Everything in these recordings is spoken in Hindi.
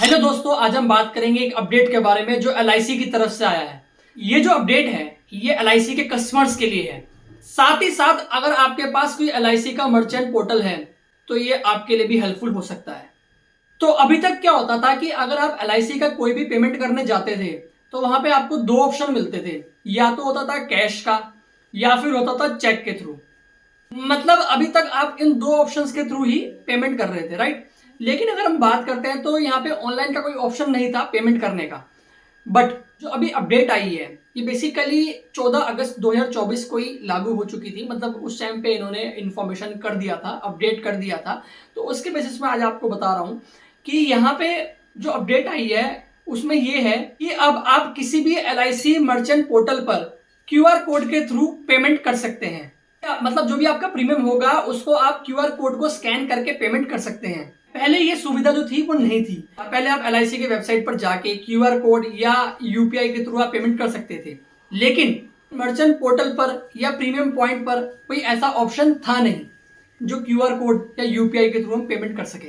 हेलो दोस्तों, आज हम बात करेंगे एक अपडेट के बारे में जो एलआईसी की तरफ से आया है। ये जो अपडेट है ये एलआईसी के कस्टमर्स के लिए है। साथ ही साथ अगर आपके पास कोई एलआईसी का मर्चेंट पोर्टल है तो ये आपके लिए भी हेल्पफुल हो सकता है। तो अभी तक क्या होता था कि अगर आप एलआईसी का कोई भी पेमेंट करने जाते थे तो वहां पे आपको दो ऑप्शन मिलते थे, या तो होता था कैश का या फिर होता था चेक के थ्रू। मतलब अभी तक आप इन दो ऑप्शंस के थ्रू ही पेमेंट कर रहे थे, राइट। लेकिन अगर हम बात करते हैं तो यहाँ पे ऑनलाइन का कोई ऑप्शन नहीं था पेमेंट करने का। बट जो अभी अपडेट आई है ये बेसिकली 14 अगस्त 2024 को ही लागू हो चुकी थी। मतलब उस टाइम पे इन्होंने इन्फॉर्मेशन कर दिया था, अपडेट कर दिया था। तो उसके बेसिस में आज आपको बता रहा हूं कि यहाँ पे जो अपडेट आई है उसमें ये है कि अब आप किसी भी एलआईसी मर्चेंट पोर्टल पर क्यूआर कोड के थ्रू पेमेंट कर सकते हैं। मतलब जो भी आपका प्रीमियम होगा उसको आप क्यूआर कोड को स्कैन करके पेमेंट कर सकते हैं। पहले ये सुविधा जो थी वो नहीं थी। पहले आप एलआईसी के वेबसाइट पर जाके क्यूआर कोड या यूपीआई के थ्रू आप पेमेंट कर सकते थे, लेकिन मर्चेंट पोर्टल पर या प्रीमियम पॉइंट पर कोई ऐसा ऑप्शन था नहीं जो क्यूआर कोड या यूपीआई के थ्रू हम पेमेंट कर सके।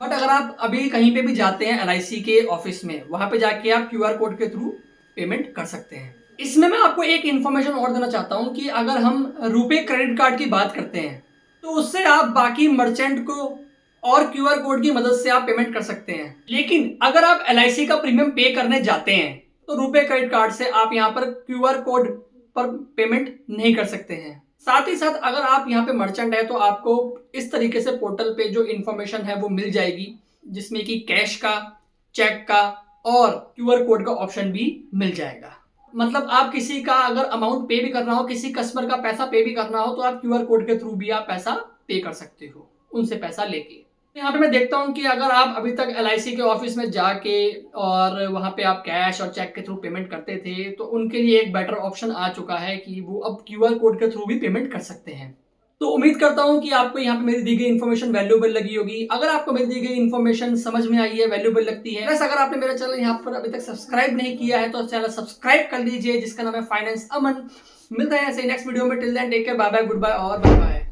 बट अगर आप अभी कहीं पे भी जाते हैं एलआईसी के ऑफिस में, वहां पे जाके आप क्यूआर कोड के थ्रू पेमेंट कर सकते हैं। इसमें मैं आपको एक इन्फॉर्मेशन और देना चाहता हूं कि अगर हम रुपे क्रेडिट कार्ड की बात करते हैं तो उससे आप बाकी मर्चेंट को और क्यूआर कोड की मदद से आप पेमेंट कर सकते हैं। लेकिन अगर आप एलआईसी का प्रीमियम पे करने जाते हैं तो रुपे क्रेडिट कार्ड से आप यहां पर क्यूआर कोड पर पेमेंट नहीं कर सकते हैं। साथ ही साथ अगर आप यहाँ पे मर्चेंट है तो आपको इस तरीके से पोर्टल पे जो इन्फॉर्मेशन है वो मिल जाएगी, जिसमें कि कैश का, चेक का और क्यूआर कोड का ऑप्शन भी मिल जाएगा। मतलब आप किसी का अगर अमाउंट पे भी करना हो, किसी कस्टमर का पैसा पे भी करना हो तो आप क्यूआर कोड के थ्रू भी आप पैसा पे कर सकते हो उनसे पैसा लेके। यहाँ पे मैं देखता हूँ कि अगर आप अभी तक एलआईसी के ऑफिस में जाके और वहां पे आप कैश और चेक के थ्रू पेमेंट करते थे तो उनके लिए एक बेटर ऑप्शन आ चुका है कि वो अब क्यूआर कोड के थ्रू भी पेमेंट कर सकते हैं। तो उम्मीद करता हूं कि आपको यहाँ पे मेरी दी गई इन्फॉर्मेशन वैल्यूएबल लगी होगी। अगर आपको मेरी दी गई इन्फॉर्मेशन समझ में आई है, वैल्यूएबल लगती है, बस अगर आपने मेरा चैनल यहाँ पर अभी तक सब्सक्राइब नहीं किया है तो चैनल सब्सक्राइब कर लीजिए, जिसका नाम है फाइनेंस अमन। मिलता है ऐसे नेक्स्ट वीडियो में। Till then take care, bye bye, goodbye और बाय बाय।